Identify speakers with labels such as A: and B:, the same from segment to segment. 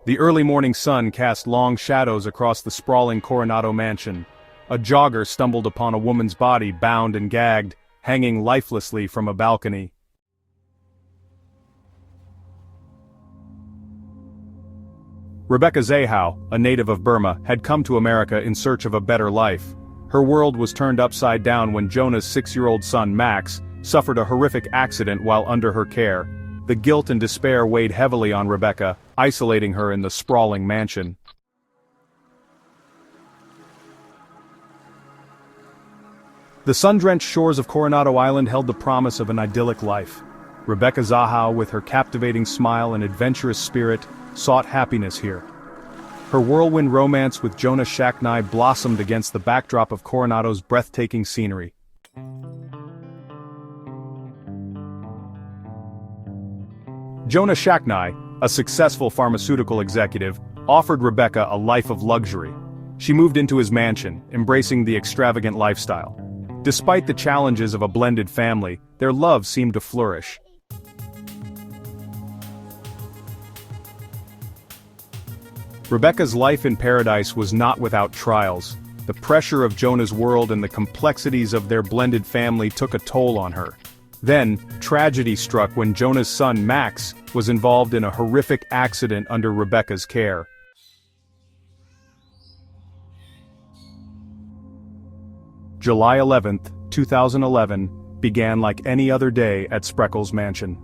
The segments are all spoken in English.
A: The early morning sun cast long shadows across the sprawling Coronado mansion. A jogger stumbled upon a woman's body bound and gagged, hanging lifelessly from a balcony. Rebecca Zahau, a native of Burma, had come to America in search of a better life. Her world was turned upside down when Jonah's 6-year-old son Max suffered a horrific accident while under her care. The guilt and despair weighed heavily on Rebecca, isolating her in the sprawling mansion. The sun-drenched shores of Coronado Island held the promise of an idyllic life. Rebecca Zahau, with her captivating smile and adventurous spirit, sought happiness here. Her whirlwind romance with Jonah Shacknai blossomed against the backdrop of Coronado's breathtaking scenery. Jonah Shacknai, a successful pharmaceutical executive, offered Rebecca a life of luxury. She moved into his mansion, embracing the extravagant lifestyle. Despite the challenges of a blended family, their love seemed to flourish. Rebecca's life in paradise was not without trials. The pressure of Jonah's world and the complexities of their blended family took a toll on her. Then, tragedy struck when Jonah's son Max was involved in a horrific accident under Rebecca's care. July 11, 2011, began like any other day at Spreckels Mansion.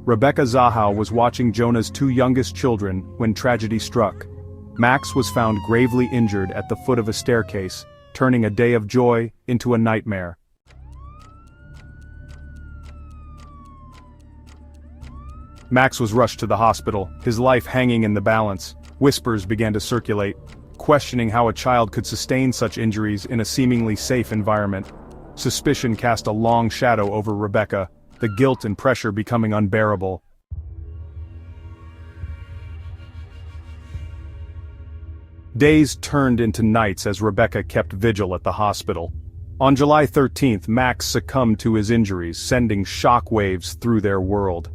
A: Rebecca Zahau was watching Jonah's 2 youngest children when tragedy struck. Max was found gravely injured at the foot of a staircase, turning a day of joy into a nightmare. Max was rushed to the hospital, his life hanging in the balance. Whispers began to circulate, questioning how a child could sustain such injuries in a seemingly safe environment. Suspicion cast a long shadow over Rebecca, the guilt and pressure becoming unbearable. Days turned into nights as Rebecca kept vigil at the hospital. On July 13th, Max succumbed to his injuries, sending shock waves through their world.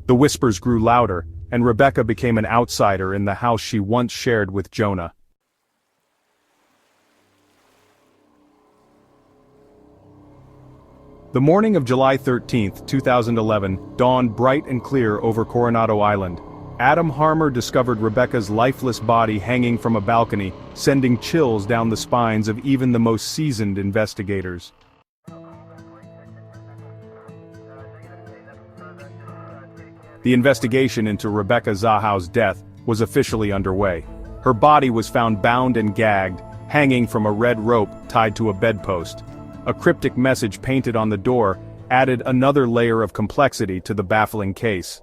A: The whispers grew louder, and Rebecca became an outsider in the house she once shared with Jonah. The morning of July 13, 2011, dawned bright and clear over Coronado Island. Adam Harmer discovered Rebecca's lifeless body hanging from a balcony, sending chills down the spines of even the most seasoned investigators. The investigation into Rebecca Zahau's death was officially underway. Her body was found bound and gagged, hanging from a red rope tied to a bedpost. A cryptic message painted on the door added another layer of complexity to the baffling case.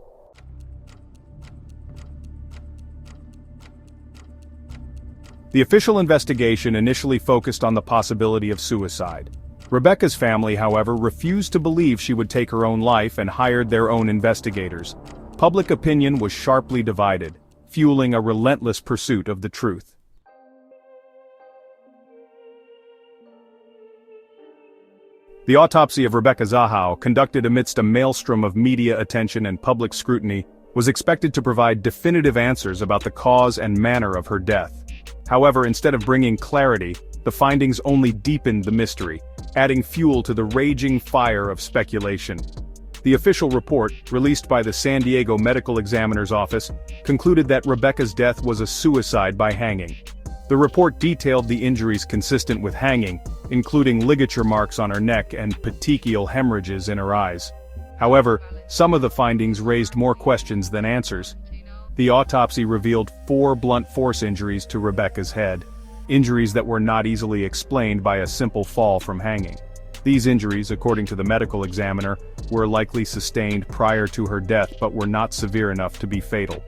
A: The official investigation initially focused on the possibility of suicide. Rebecca's family, however, refused to believe she would take her own life and hired their own investigators. Public opinion was sharply divided, fueling a relentless pursuit of the truth. The autopsy of Rebecca Zahau, conducted amidst a maelstrom of media attention and public scrutiny, was expected to provide definitive answers about the cause and manner of her death. However, instead of bringing clarity, the findings only deepened the mystery, adding fuel to the raging fire of speculation. The official report, released by the San Diego Medical Examiner's Office, concluded that Rebecca's death was a suicide by hanging. The report detailed the injuries consistent with hanging, including ligature marks on her neck and petechial hemorrhages in her eyes. However, some of the findings raised more questions than answers. The autopsy revealed 4 blunt force injuries to Rebecca's head, injuries that were not easily explained by a simple fall from hanging. These injuries, according to the medical examiner, were likely sustained prior to her death but were not severe enough to be fatal.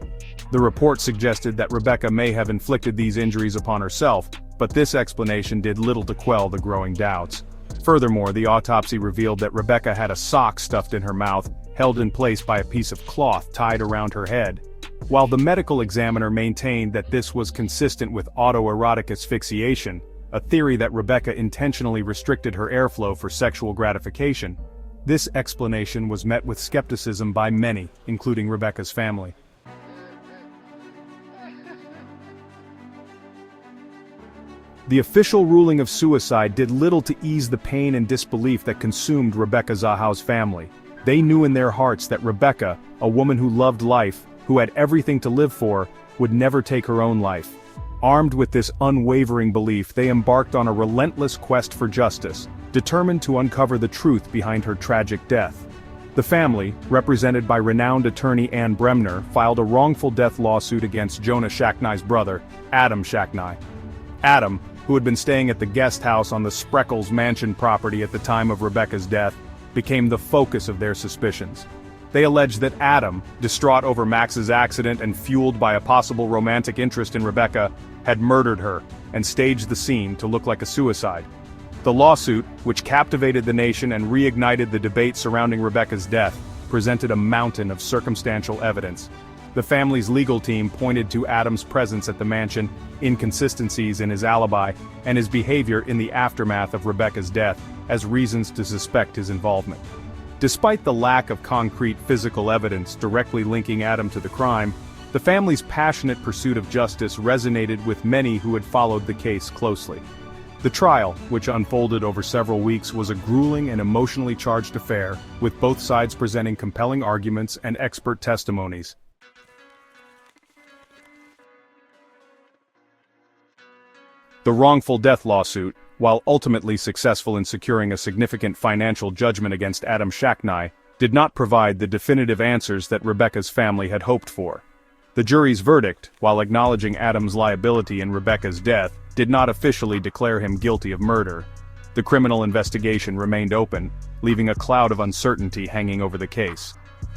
A: The report suggested that Rebecca may have inflicted these injuries upon herself, but this explanation did little to quell the growing doubts. Furthermore, the autopsy revealed that Rebecca had a sock stuffed in her mouth, held in place by a piece of cloth tied around her head. While the medical examiner maintained that this was consistent with autoerotic asphyxiation, a theory that Rebecca intentionally restricted her airflow for sexual gratification, this explanation was met with skepticism by many, including Rebecca's family. The official ruling of suicide did little to ease the pain and disbelief that consumed Rebecca Zahau's family. They knew in their hearts that Rebecca, a woman who loved life, who had everything to live for, would never take her own life. Armed with this unwavering belief, they embarked on a relentless quest for justice, determined to uncover the truth behind her tragic death. The family, represented by renowned attorney Anne Bremner, filed a wrongful death lawsuit against Jonah Shacknai's brother, Adam Shacknai. Adam, who had been staying at the guest house on the Spreckels Mansion property at the time of Rebecca's death, became the focus of their suspicions. They alleged that Adam, distraught over Max's accident and fueled by a possible romantic interest in Rebecca, had murdered her and staged the scene to look like a suicide. The lawsuit, which captivated the nation and reignited the debate surrounding Rebecca's death, presented a mountain of circumstantial evidence. The family's legal team pointed to Adam's presence at the mansion, inconsistencies in his alibi, and his behavior in the aftermath of Rebecca's death as reasons to suspect his involvement. Despite the lack of concrete physical evidence directly linking Adam to the crime, the family's passionate pursuit of justice resonated with many who had followed the case closely. The trial, which unfolded over several weeks, was a grueling and emotionally charged affair, with both sides presenting compelling arguments and expert testimonies. The wrongful death lawsuit, while ultimately successful in securing a significant financial judgment against Adam Shacknai, did not provide the definitive answers that Rebecca's family had hoped for. The jury's verdict, while acknowledging Adam's liability in Rebecca's death, did not officially declare him guilty of murder. The criminal investigation remained open, leaving a cloud of uncertainty hanging over the case.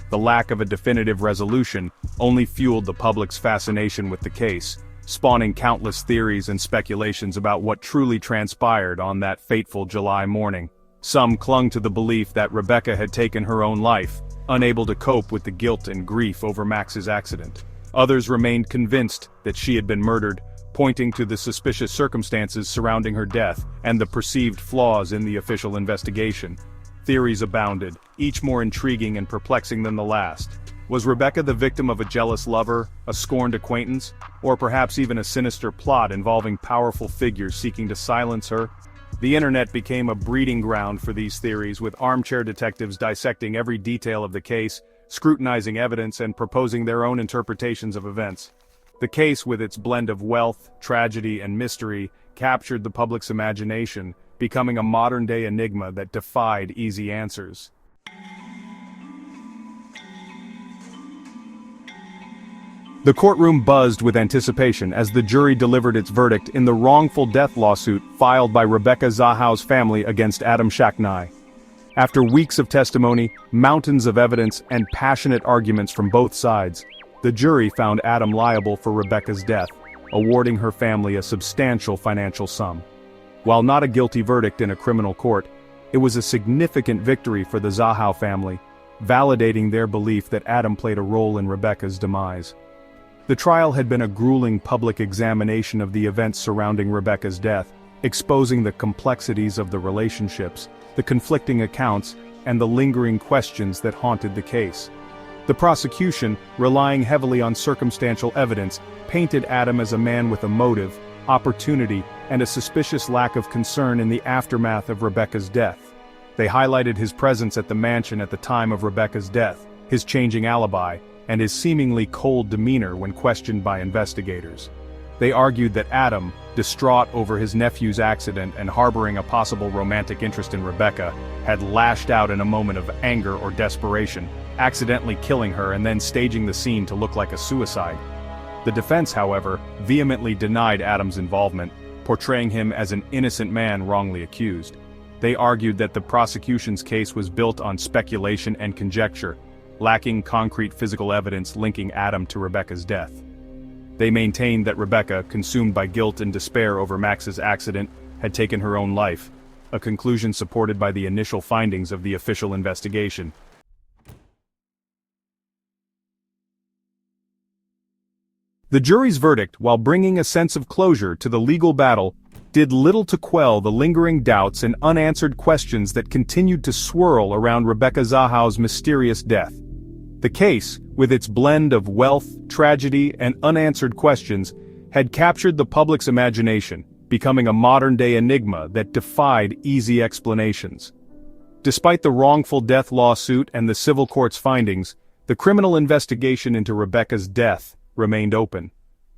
A: The lack of a definitive resolution only fueled the public's fascination with the case, spawning countless theories and speculations about what truly transpired on that fateful July morning. Some clung to the belief that Rebecca had taken her own life, unable to cope with the guilt and grief over Max's accident. Others remained convinced that she had been murdered, pointing to the suspicious circumstances surrounding her death and the perceived flaws in the official investigation. Theories abounded, each more intriguing and perplexing than the last. Was Rebecca the victim of a jealous lover, a scorned acquaintance, or perhaps even a sinister plot involving powerful figures seeking to silence her? The internet became a breeding ground for these theories, with armchair detectives dissecting every detail of the case, scrutinizing evidence and proposing their own interpretations of events. The case, with its blend of wealth, tragedy, and mystery, captured the public's imagination, becoming a modern-day enigma that defied easy answers. The courtroom buzzed with anticipation as the jury delivered its verdict in the wrongful death lawsuit filed by Rebecca Zahau's family against Adam Shacknai. After weeks of testimony, mountains of evidence, and passionate arguments from both sides, the jury found Adam liable for Rebecca's death, awarding her family a substantial financial sum. While not a guilty verdict in a criminal court, it was a significant victory for the Zahau family, validating their belief that Adam played a role in Rebecca's demise. The trial had been a grueling public examination of the events surrounding Rebecca's death, exposing the complexities of the relationships, the conflicting accounts, and the lingering questions that haunted the case. The prosecution, relying heavily on circumstantial evidence, painted Adam as a man with a motive, opportunity, and a suspicious lack of concern in the aftermath of Rebecca's death. They highlighted his presence at the mansion at the time of Rebecca's death, his changing alibi, and his seemingly cold demeanor when questioned by investigators. They argued that Adam, distraught over his nephew's accident and harboring a possible romantic interest in Rebecca, had lashed out in a moment of anger or desperation, accidentally killing her and then staging the scene to look like a suicide. The defense, however, vehemently denied Adam's involvement, portraying him as an innocent man wrongly accused. They argued that the prosecution's case was built on speculation and conjecture, lacking concrete physical evidence linking Adam to Rebecca's death. They maintained that Rebecca, consumed by guilt and despair over Max's accident, had taken her own life, a conclusion supported by the initial findings of the official investigation. The jury's verdict, while bringing a sense of closure to the legal battle, did little to quell the lingering doubts and unanswered questions that continued to swirl around Rebecca Zahau's mysterious death. The case, with its blend of wealth, tragedy, and unanswered questions, had captured the public's imagination, becoming a modern-day enigma that defied easy explanations. Despite the wrongful death lawsuit and the civil court's findings, the criminal investigation into Rebecca's death remained open.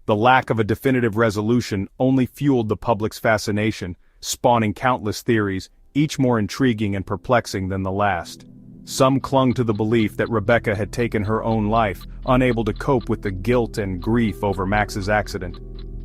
A: The lack of a definitive resolution only fueled the public's fascination, spawning countless theories, each more intriguing and perplexing than the last. Some clung to the belief that Rebecca had taken her own life, unable to cope with the guilt and grief over Max's accident.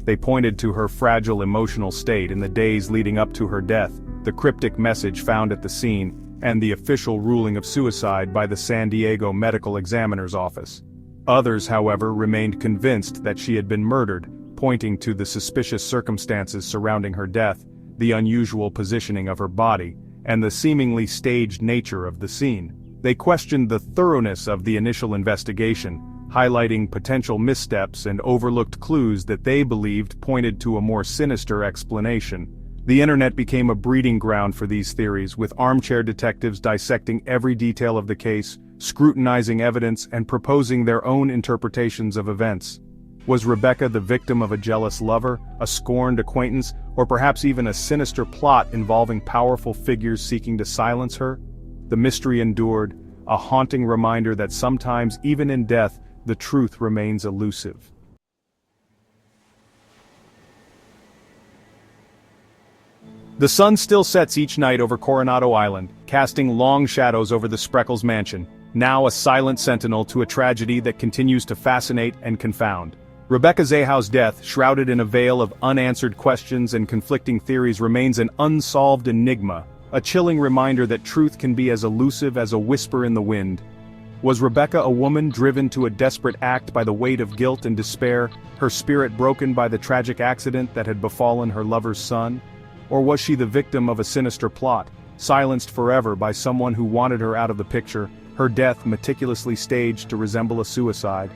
A: They pointed to her fragile emotional state in the days leading up to her death, the cryptic message found at the scene, and the official ruling of suicide by the San Diego Medical Examiner's Office. Others, however, remained convinced that she had been murdered, pointing to the suspicious circumstances surrounding her death, the unusual positioning of her body, and the seemingly staged nature of the scene. They questioned the thoroughness of the initial investigation, highlighting potential missteps and overlooked clues that they believed pointed to a more sinister explanation. The internet became a breeding ground for these theories, with armchair detectives dissecting every detail of the case, scrutinizing evidence, and proposing their own interpretations of events. Was Rebecca the victim of a jealous lover, a scorned acquaintance, or perhaps even a sinister plot involving powerful figures seeking to silence her? The mystery endured, a haunting reminder that sometimes, even in death, the truth remains elusive. The sun still sets each night over Coronado Island, casting long shadows over the Spreckels Mansion, now a silent sentinel to a tragedy that continues to fascinate and confound. Rebecca Zahau's death, shrouded in a veil of unanswered questions and conflicting theories, remains an unsolved enigma, a chilling reminder that truth can be as elusive as a whisper in the wind. Was Rebecca a woman driven to a desperate act by the weight of guilt and despair, her spirit broken by the tragic accident that had befallen her lover's son? Or was she the victim of a sinister plot, silenced forever by someone who wanted her out of the picture, her death meticulously staged to resemble a suicide?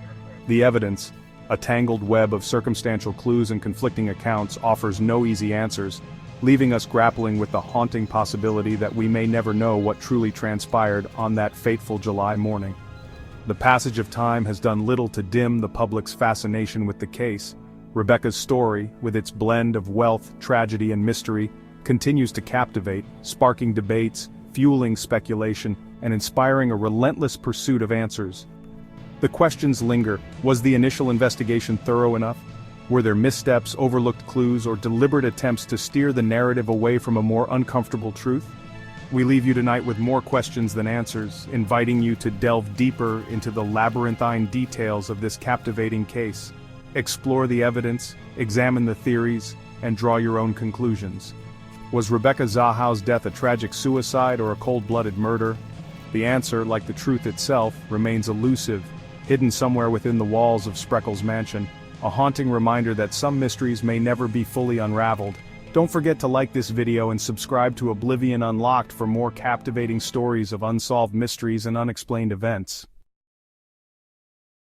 A: The evidence, a tangled web of circumstantial clues and conflicting accounts, offers no easy answers, leaving us grappling with the haunting possibility that we may never know what truly transpired on that fateful July morning. The passage of time has done little to dim the public's fascination with the case. Rebecca's story, with its blend of wealth, tragedy, and mystery, continues to captivate, sparking debates, fueling speculation, and inspiring a relentless pursuit of answers. The questions linger. Was the initial investigation thorough enough? Were there missteps, overlooked clues, or deliberate attempts to steer the narrative away from a more uncomfortable truth? We leave you tonight with more questions than answers, inviting you to delve deeper into the labyrinthine details of this captivating case. Explore the evidence, examine the theories, and draw your own conclusions. Was Rebecca Zahau's death a tragic suicide or a cold-blooded murder? The answer, like the truth itself, remains elusive, hidden somewhere within the walls of Spreckels Mansion, a haunting reminder that some mysteries may never be fully unraveled. Don't forget to like this video and subscribe to Oblivion Unlocked for more captivating stories of unsolved mysteries and unexplained events.